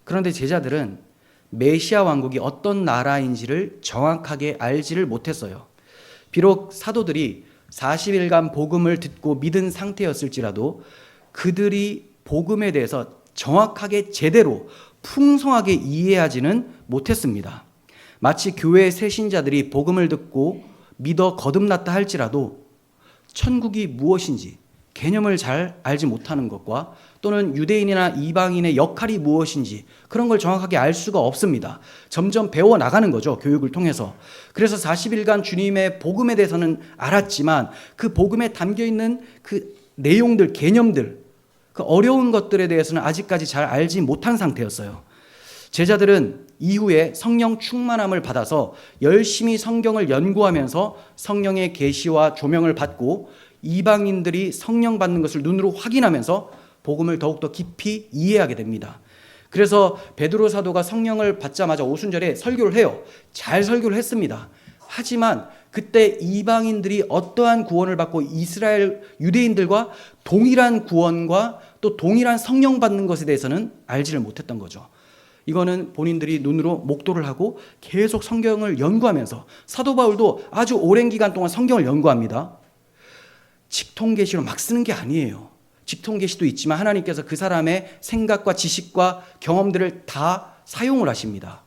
그런데 제자들은 메시아 왕국이 어떤 나라인지를 정확하게 알지를 못했어요. 비록 사도들이 40일간 복음을 듣고 믿은 상태였을지라도 그들이 복음에 대해서 정확하게 제대로 풍성하게 이해하지는 못했습니다. 마치 교회의 새신자들이 복음을 듣고 믿어 거듭났다 할지라도 천국이 무엇인지 개념을 잘 알지 못하는 것과 또는 유대인이나 이방인의 역할이 무엇인지 그런 걸 정확하게 알 수가 없습니다. 점점 배워나가는 거죠, 교육을 통해서. 그래서 40일간 주님의 복음에 대해서는 알았지만 그 복음에 담겨있는 그 내용들, 개념들, 그 어려운 것들에 대해서는 아직까지 잘 알지 못한 상태였어요. 제자들은 이후에 성령 충만함을 받아서 열심히 성경을 연구하면서 성령의 계시와 조명을 받고 이방인들이 성령 받는 것을 눈으로 확인하면서 복음을 더욱더 깊이 이해하게 됩니다. 그래서 베드로 사도가 성령을 받자마자 오순절에 설교를 해요. 잘 설교를 했습니다. 하지만 그때 이방인들이 어떠한 구원을 받고 이스라엘 유대인들과 동일한 구원과 또 동일한 성령 받는 것에 대해서는 알지를 못했던 거죠. 이거는 본인들이 눈으로 목도를 하고 계속 성경을 연구하면서, 사도 바울도 아주 오랜 기간 동안 성경을 연구합니다. 직통계시로 막 쓰는 게 아니에요. 직통계시도 있지만 하나님께서 그 사람의 생각과 지식과 경험들을 다 사용을 하십니다.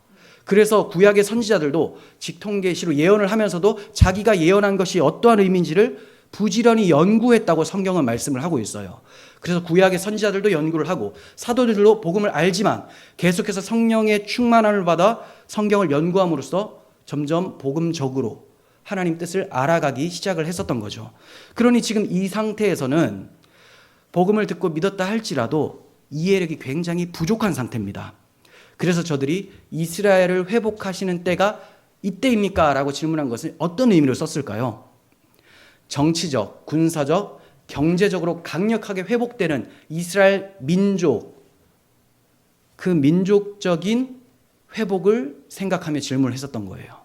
그래서 구약의 선지자들도 직통계시로 예언을 하면서도 자기가 예언한 것이 어떠한 의미인지를 부지런히 연구했다고 성경은 말씀을 하고 있어요. 그래서 구약의 선지자들도 연구를 하고 사도들도 복음을 알지만 계속해서 성령의 충만함을 받아 성경을 연구함으로써 점점 복음적으로 하나님 뜻을 알아가기 시작을 했었던 거죠. 그러니 지금 이 상태에서는 복음을 듣고 믿었다 할지라도 이해력이 굉장히 부족한 상태입니다. 그래서 저들이 이스라엘을 회복하시는 때가 이때입니까? 라고 질문한 것은 어떤 의미로 썼을까요? 정치적, 군사적, 경제적으로 강력하게 회복되는 이스라엘 민족, 그 민족적인 회복을 생각하며 질문을 했었던 거예요.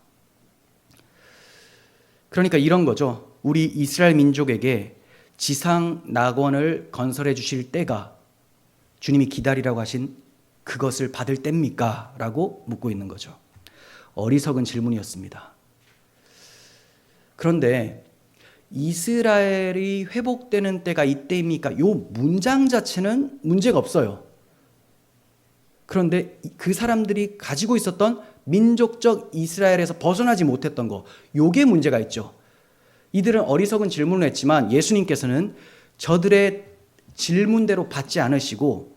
그러니까 이런 거죠. 우리 이스라엘 민족에게 지상 낙원을 건설해 주실 때가 주님이 기다리라고 하신 그것을 받을 때입니까? 라고 묻고 있는 거죠. 어리석은 질문이었습니다. 그런데 이스라엘이 회복되는 때가 이때입니까? 요 문장 자체는 문제가 없어요. 그런데 그 사람들이 가지고 있었던 민족적 이스라엘에서 벗어나지 못했던 거, 요게 문제가 있죠. 이들은 어리석은 질문을 했지만 예수님께서는 저들의 질문대로 받지 않으시고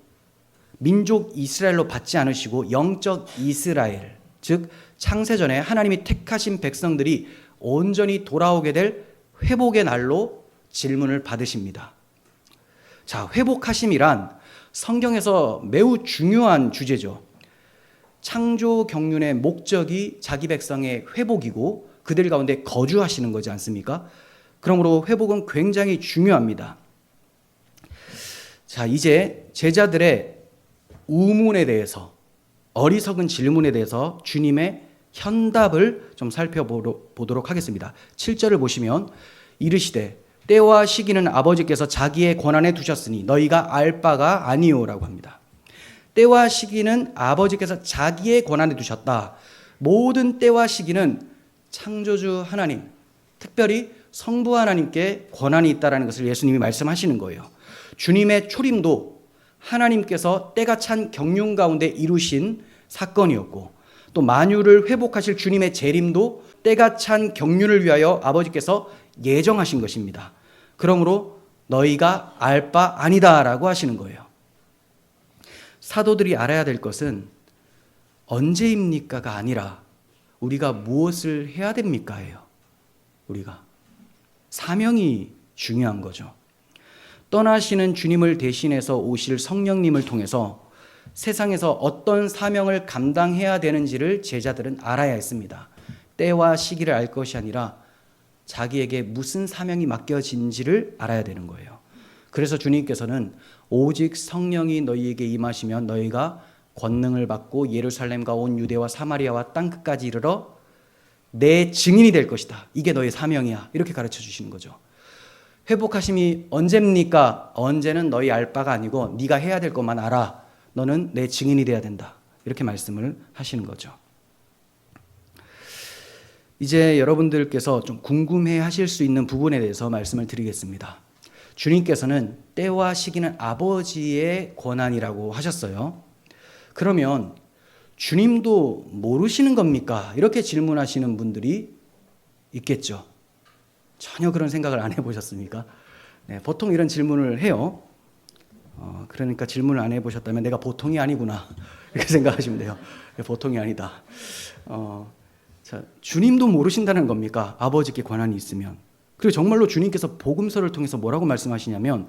민족 이스라엘로 받지 않으시고 영적 이스라엘, 즉 창세전에 하나님이 택하신 백성들이 온전히 돌아오게 될 회복의 날로 질문을 받으십니다. 자, 회복하심이란 성경에서 매우 중요한 주제죠. 창조 경륜의 목적이 자기 백성의 회복이고 그들 가운데 거주하시는 거지 않습니까? 그러므로 회복은 굉장히 중요합니다. 자, 이제 제자들의 우문에 대해서, 어리석은 질문에 대해서 주님의 현답을 좀 살펴보도록 하겠습니다. 7절을 보시면 이르시되 때와 시기는 아버지께서 자기의 권한에 두셨으니 너희가 알 바가 아니오라고 합니다. 때와 시기는 아버지께서 자기의 권한에 두셨다. 모든 때와 시기는 창조주 하나님, 특별히 성부 하나님께 권한이 있다는 것을 예수님이 말씀하시는 거예요. 주님의 초림도 하나님께서 때가 찬 경륜 가운데 이루신 사건이었고, 또 만유를 회복하실 주님의 재림도 때가 찬 경륜을 위하여 아버지께서 예정하신 것입니다. 그러므로 너희가 알 바 아니다라고 하시는 거예요. 사도들이 알아야 될 것은 언제입니까가 아니라 우리가 무엇을 해야 됩니까예요. 우리가 사명이 중요한 거죠. 떠나시는 주님을 대신해서 오실 성령님을 통해서 세상에서 어떤 사명을 감당해야 되는지를 제자들은 알아야 했습니다. 때와 시기를 알 것이 아니라 자기에게 무슨 사명이 맡겨진지를 알아야 되는 거예요. 그래서 주님께서는 오직 성령이 너희에게 임하시면 너희가 권능을 받고 예루살렘과 온 유대와 사마리아와 땅끝까지 이르러 내 증인이 될 것이다. 이게 너희 사명이야. 이렇게 가르쳐 주시는 거죠. 회복하심이 언제입니까? 언제는 너희 알 바가 아니고 네가 해야 될 것만 알아. 너는 내 증인이 돼야 된다. 이렇게 말씀을 하시는 거죠. 이제 여러분들께서 좀 궁금해 하실 수 있는 부분에 대해서 말씀을 드리겠습니다. 주님께서는 때와 시기는 아버지의 권한이라고 하셨어요. 그러면 주님도 모르시는 겁니까? 이렇게 질문하시는 분들이 있겠죠. 전혀 그런 생각을 안 해보셨습니까? 네, 보통 이런 질문을 해요. 그러니까 질문을 안 해보셨다면 내가 보통이 아니구나 이렇게 생각하시면 돼요. 보통이 아니다. 자, 주님도 모르신다는 겁니까? 아버지께 권한이 있으면. 그리고 정말로 주님께서 복음서를 통해서 뭐라고 말씀하시냐면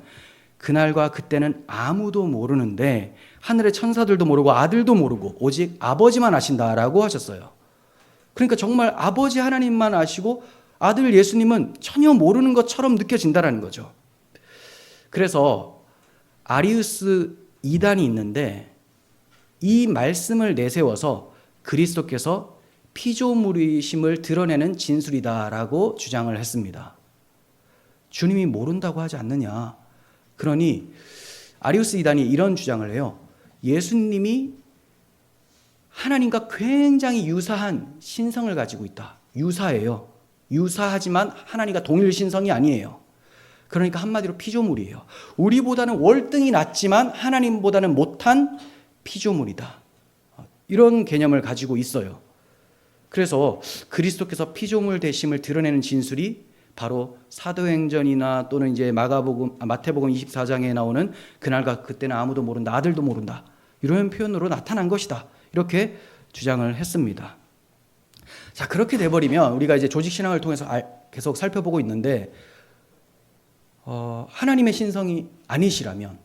그날과 그때는 아무도 모르는데 하늘의 천사들도 모르고 아들도 모르고 오직 아버지만 아신다라고 하셨어요. 그러니까 정말 아버지 하나님만 아시고 아들 예수님은 전혀 모르는 것처럼 느껴진다라는 거죠. 그래서 아리우스 이단이 있는데 이 말씀을 내세워서 그리스도께서 피조물이심을 드러내는 진술이다라고 주장을 했습니다. 주님이 모른다고 하지 않느냐. 그러니 아리우스 이단이 이런 주장을 해요. 예수님이 하나님과 굉장히 유사한 신성을 가지고 있다. 유사해요. 유사하지만 하나님과 동일 신성이 아니에요. 그러니까 한마디로 피조물이에요. 우리보다는 월등히 낫지만 하나님보다는 못한 피조물이다. 이런 개념을 가지고 있어요. 그래서 그리스도께서 피조물 되심을 드러내는 진술이 바로 사도행전이나 또는 이제 마태복음 24장에 나오는 그날과 그때는 아무도 모른다, 아들도 모른다 이런 표현으로 나타난 것이다. 이렇게 주장을 했습니다. 자, 그렇게 돼버리면 우리가 이제 조직신앙을 통해서 계속 살펴보고 있는데 하나님의 신성이 아니시라면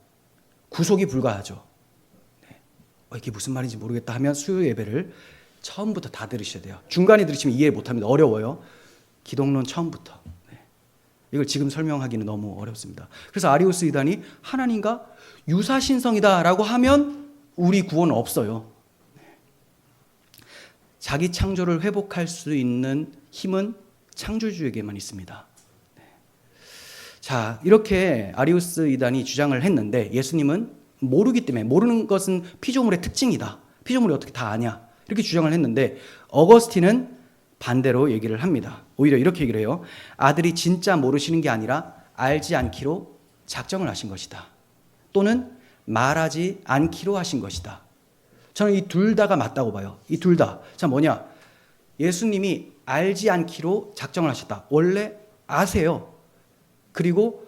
구속이 불가하죠. 네. 이게 무슨 말인지 모르겠다 하면 수요 예배를 처음부터 다 들으셔야 돼요. 중간에 들으시면 이해 못합니다. 어려워요. 기독론 처음부터. 네. 이걸 지금 설명하기는 너무 어렵습니다. 그래서 아리우스 이단이 하나님과 유사신성이다라고 하면 우리 구원은 없어요. 네. 자기 창조를 회복할 수 있는 힘은 창조주에게만 있습니다. 네. 자, 이렇게 아리우스 이단이 주장을 했는데 예수님은 모르기 때문에 모르는 것은 피조물의 특징이다. 피조물이 어떻게 다 아냐. 이렇게 주장을 했는데 어거스틴은 반대로 얘기를 합니다. 오히려 이렇게 얘기를 해요. 아들이 진짜 모르시는 게 아니라 알지 않기로 작정을 하신 것이다. 또는 말하지 않기로 하신 것이다. 저는 이 둘 다가 맞다고 봐요. 이 둘 다. 자, 뭐냐? 예수님이 알지 않기로 작정을 하셨다. 원래 아세요. 그리고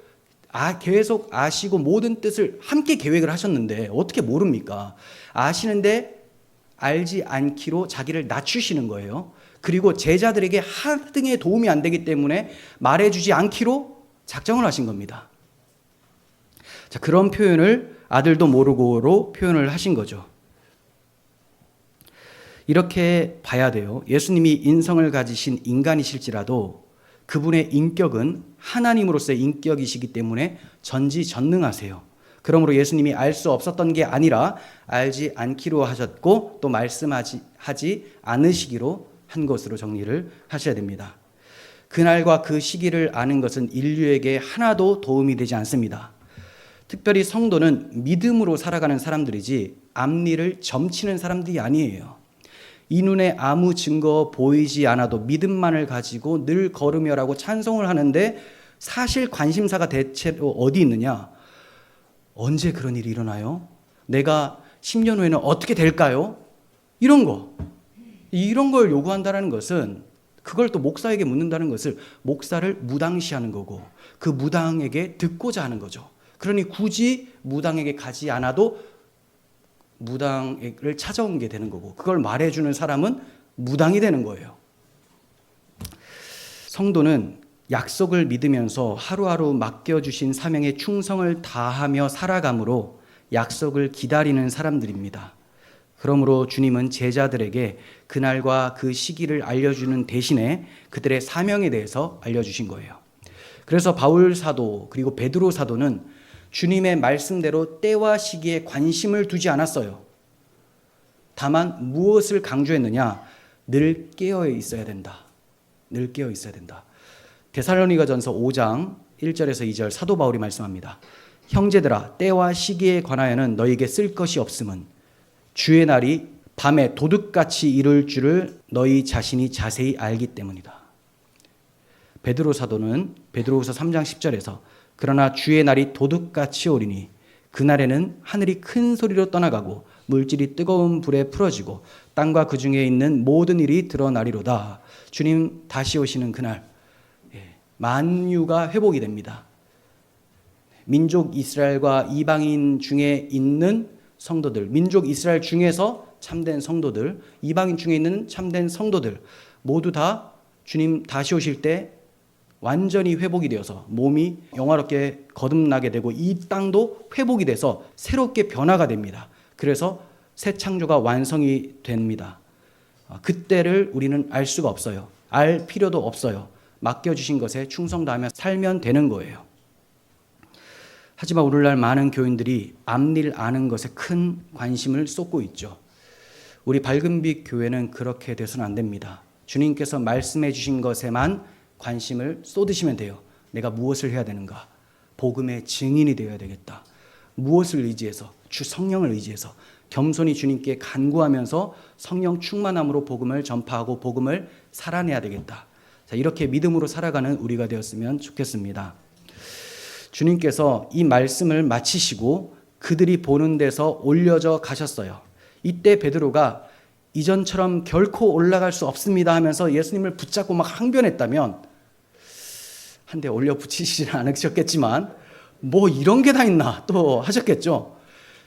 계속 아시고 모든 뜻을 함께 계획을 하셨는데 어떻게 모릅니까? 아시는데 알지 않기로 자기를 낮추시는 거예요. 그리고 제자들에게 하등의 도움이 안 되기 때문에 말해주지 않기로 작정을 하신 겁니다. 자, 그런 표현을 아들도 모르고로 표현을 하신 거죠. 이렇게 봐야 돼요. 예수님이 인성을 가지신 인간이실지라도 그분의 인격은 하나님으로서의 인격이시기 때문에 전지전능하세요. 그러므로 예수님이 알 수 없었던 게 아니라 알지 않기로 하셨고 또 말씀하지 않으시기로 한 것으로 정리를 하셔야 됩니다. 그날과 그 시기를 아는 것은 인류에게 하나도 도움이 되지 않습니다. 특별히 성도는 믿음으로 살아가는 사람들이지 앞니를 점치는 사람들이 아니에요. 이 눈에 아무 증거 보이지 않아도 믿음만을 가지고 늘 걸으며라고 찬송을 하는데 사실 관심사가 대체로 어디 있느냐? 언제 그런 일이 일어나요? 내가 10년 후에는 어떻게 될까요? 이런 걸 요구한다는 것은 그걸 또 목사에게 묻는다는 것을 목사를 무당시하는 거고 그 무당에게 듣고자 하는 거죠. 그러니 굳이 무당에게 가지 않아도 무당을 찾아온 게 되는 거고 그걸 말해주는 사람은 무당이 되는 거예요. 성도는 약속을 믿으면서 하루하루 맡겨주신 사명에 충성을 다하며 살아가므로 약속을 기다리는 사람들입니다. 그러므로 주님은 제자들에게 그날과 그 시기를 알려주는 대신에 그들의 사명에 대해서 알려주신 거예요. 그래서 바울 사도 그리고 베드로 사도는 주님의 말씀대로 때와 시기에 관심을 두지 않았어요. 다만 무엇을 강조했느냐? 늘 깨어 있어야 된다. 늘 깨어 있어야 된다. 데살로니가전서 5장 1절에서 2절 사도 바울이 말씀합니다. 형제들아, 때와 시기에 관하여는 너희에게 쓸 것이 없음은 주의 날이 밤에 도둑같이 이룰 줄을 너희 자신이 자세히 알기 때문이다. 베드로 사도는 베드로후서 3장 10절에서 그러나 주의 날이 도둑같이 오리니 그날에는 하늘이 큰 소리로 떠나가고 물질이 뜨거운 불에 풀어지고 땅과 그 중에 있는 모든 일이 드러나리로다. 주님 다시 오시는 그날 만유가 회복이 됩니다. 민족 이스라엘과 이방인 중에 있는 성도들, 민족 이스라엘 중에서 참된 성도들, 이방인 중에 있는 참된 성도들 모두 다 주님 다시 오실 때 완전히 회복이 되어서 몸이 영화롭게 거듭나게 되고 이 땅도 회복이 돼서 새롭게 변화가 됩니다. 그래서 새 창조가 완성이 됩니다. 그때를 우리는 알 수가 없어요. 알 필요도 없어요. 맡겨주신 것에 충성 다하며 살면 되는 거예요. 하지만 오늘날 많은 교인들이 앞일 아는 것에 큰 관심을 쏟고 있죠. 우리 밝은빛 교회는 그렇게 돼서는 안 됩니다. 주님께서 말씀해 주신 것에만 관심을 쏟으시면 돼요. 내가 무엇을 해야 되는가? 복음의 증인이 되어야 되겠다. 무엇을 의지해서? 주 성령을 의지해서 겸손히 주님께 간구하면서 성령 충만함으로 복음을 전파하고 복음을 살아내야 되겠다. 자, 이렇게 믿음으로 살아가는 우리가 되었으면 좋겠습니다. 주님께서 이 말씀을 마치시고 그들이 보는 데서 올려져 가셨어요. 이때 베드로가 이전처럼 결코 올라갈 수 없습니다 하면서 예수님을 붙잡고 막 항변했다면 한 대 올려 붙이시지는 않으셨겠지만 뭐 이런 게 다 있나 또 하셨겠죠.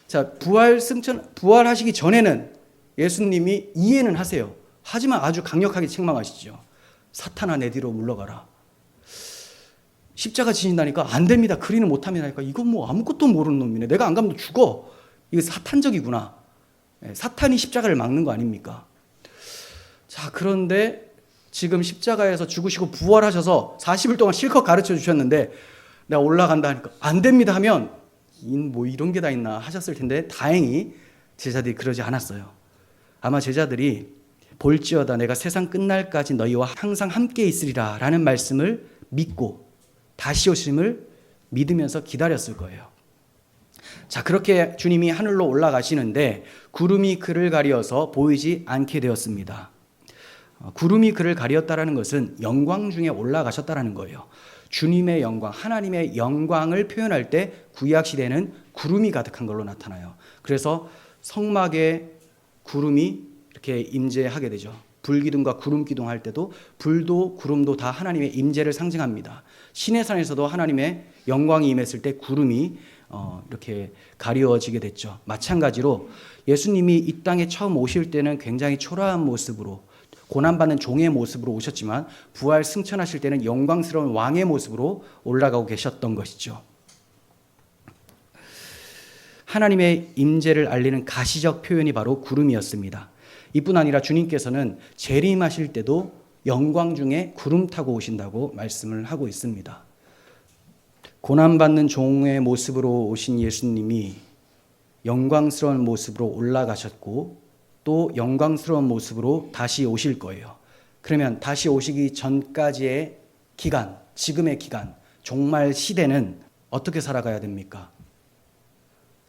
자, 부활하시기 전에는 예수님이 이해는 하세요. 하지만 아주 강력하게 책망하시죠. 사탄아 내 뒤로 물러가라. 십자가 지신다니까 안 됩니다. 그리는 못합니다니까 이건 뭐 아무것도 모르는 놈이네. 내가 안 가면 죽어. 이거 사탄적이구나. 사탄이 십자가를 막는 거 아닙니까? 자, 그런데 지금 십자가에서 죽으시고 부활하셔서 40일 동안 실컷 가르쳐 주셨는데 내가 올라간다 하니까 안 됩니다 하면 뭐 이런 게 다 있나 하셨을 텐데 다행히 제자들이 그러지 않았어요. 아마 제자들이 볼지어다 내가 세상 끝날까지 너희와 항상 함께 있으리라 라는 말씀을 믿고 다시 오심을 믿으면서 기다렸을 거예요. 자, 그렇게 주님이 하늘로 올라가시는데 구름이 그를 가리어서 보이지 않게 되었습니다. 구름이 그를 가리었다라는 것은 영광 중에 올라가셨다라는 거예요. 주님의 영광, 하나님의 영광을 표현할 때 구약 시대는 구름이 가득한 걸로 나타나요. 그래서 성막에 구름이 이렇게 임재하게 되죠. 불기둥과 구름기둥 할 때도 불도 구름도 다 하나님의 임재를 상징합니다. 시내산에서도 하나님의 영광이 임했을 때 구름이 이렇게 가리워지게 됐죠. 마찬가지로 예수님이 이 땅에 처음 오실 때는 굉장히 초라한 모습으로 고난받는 종의 모습으로 오셨지만 부활 승천하실 때는 영광스러운 왕의 모습으로 올라가고 계셨던 것이죠. 하나님의 임재를 알리는 가시적 표현이 바로 구름이었습니다. 이뿐 아니라 주님께서는 재림하실 때도 영광 중에 구름 타고 오신다고 말씀을 하고 있습니다. 고난받는 종의 모습으로 오신 예수님이 영광스러운 모습으로 올라가셨고 또 영광스러운 모습으로 다시 오실 거예요. 그러면 다시 오시기 전까지의 기간, 지금의 기간, 종말 시대는 어떻게 살아가야 됩니까?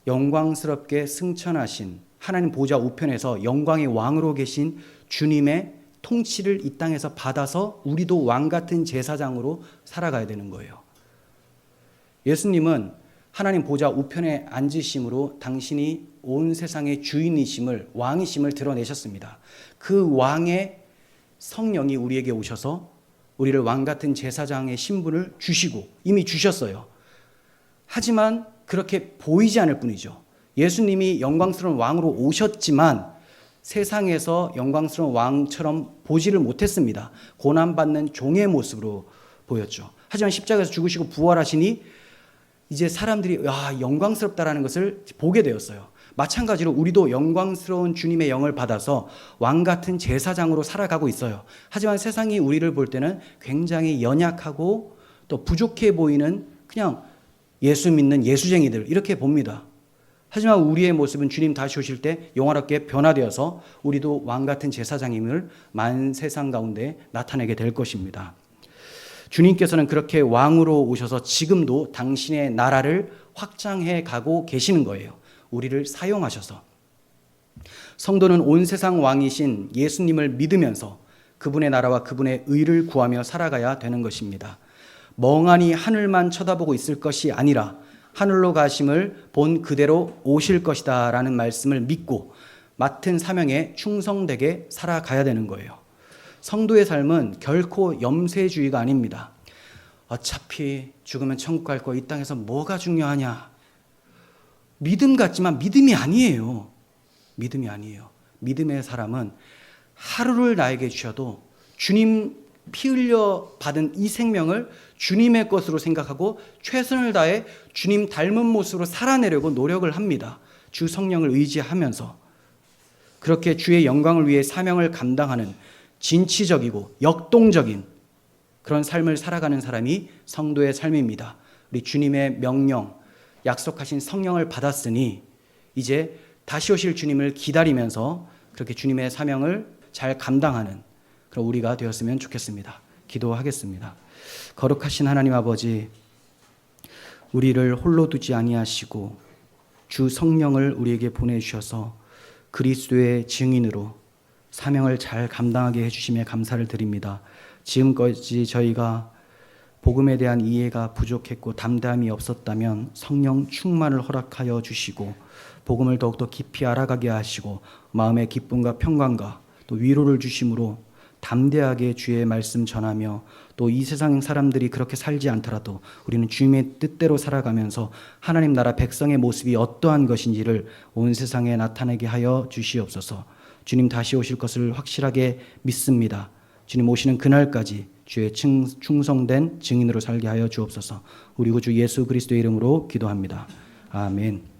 영광스럽게 승천하신 하나님 보좌 우편에서 영광의 왕으로 계신 주님의 통치를 이 땅에서 받아서 우리도 왕 같은 제사장으로 살아가야 되는 거예요. 예수님은 하나님 보좌 우편에 앉으심으로 당신이 온 세상의 주인이심을, 왕이심을 드러내셨습니다. 그 왕의 성령이 우리에게 오셔서 우리를 왕 같은 제사장의 신분을 주시고 이미 주셨어요. 하지만 그렇게 보이지 않을 뿐이죠. 예수님이 영광스러운 왕으로 오셨지만 세상에서 영광스러운 왕처럼 보지를 못했습니다. 고난받는 종의 모습으로 보였죠. 하지만 십자가에서 죽으시고 부활하시니 이제 사람들이 영광스럽다라는 것을 보게 되었어요. 마찬가지로 우리도 영광스러운 주님의 영을 받아서 왕 같은 제사장으로 살아가고 있어요. 하지만 세상이 우리를 볼 때는 굉장히 연약하고 또 부족해 보이는 그냥 예수 믿는 예수쟁이들 이렇게 봅니다. 하지만 우리의 모습은 주님 다시 오실 때 영화롭게 변화되어서 우리도 왕 같은 제사장임을 만 세상 가운데 나타내게 될 것입니다. 주님께서는 그렇게 왕으로 오셔서 지금도 당신의 나라를 확장해 가고 계시는 거예요. 우리를 사용하셔서. 성도는 온 세상 왕이신 예수님을 믿으면서 그분의 나라와 그분의 의를 구하며 살아가야 되는 것입니다. 멍하니 하늘만 쳐다보고 있을 것이 아니라 하늘로 가심을 본 그대로 오실 것이다 라는 말씀을 믿고 맡은 사명에 충성되게 살아가야 되는 거예요. 성도의 삶은 결코 염세주의가 아닙니다. 어차피 죽으면 천국 갈 거 이 땅에서 뭐가 중요하냐. 믿음 같지만 믿음이 아니에요. 믿음이 아니에요. 믿음의 사람은 하루를 나에게 주셔도 주님 피 흘려 받은 이 생명을 주님의 것으로 생각하고 최선을 다해 주님 닮은 모습으로 살아내려고 노력을 합니다. 주 성령을 의지하면서 그렇게 주의 영광을 위해 사명을 감당하는 진취적이고 역동적인 그런 삶을 살아가는 사람이 성도의 삶입니다. 우리 주님의 명령, 약속하신 성령을 받았으니 이제 다시 오실 주님을 기다리면서 그렇게 주님의 사명을 잘 감당하는 그런 우리가 되었으면 좋겠습니다. 기도하겠습니다. 거룩하신 하나님 아버지, 우리를 홀로 두지 아니하시고 주 성령을 우리에게 보내주셔서 그리스도의 증인으로 사명을 잘 감당하게 해주심에 감사를 드립니다. 지금까지 저희가 복음에 대한 이해가 부족했고 담대함이 없었다면 성령 충만을 허락하여 주시고 복음을 더욱더 깊이 알아가게 하시고 마음의 기쁨과 평강과 또 위로를 주심으로 담대하게 주의 말씀 전하며 또 이 세상 사람들이 그렇게 살지 않더라도 우리는 주님의 뜻대로 살아가면서 하나님 나라 백성의 모습이 어떠한 것인지를 온 세상에 나타내게 하여 주시옵소서. 주님 다시 오실 것을 확실하게 믿습니다. 주님 오시는 그날까지 주의 충성된 증인으로 살게 하여 주옵소서. 우리 구주 예수 그리스도의 이름으로 기도합니다. 아멘.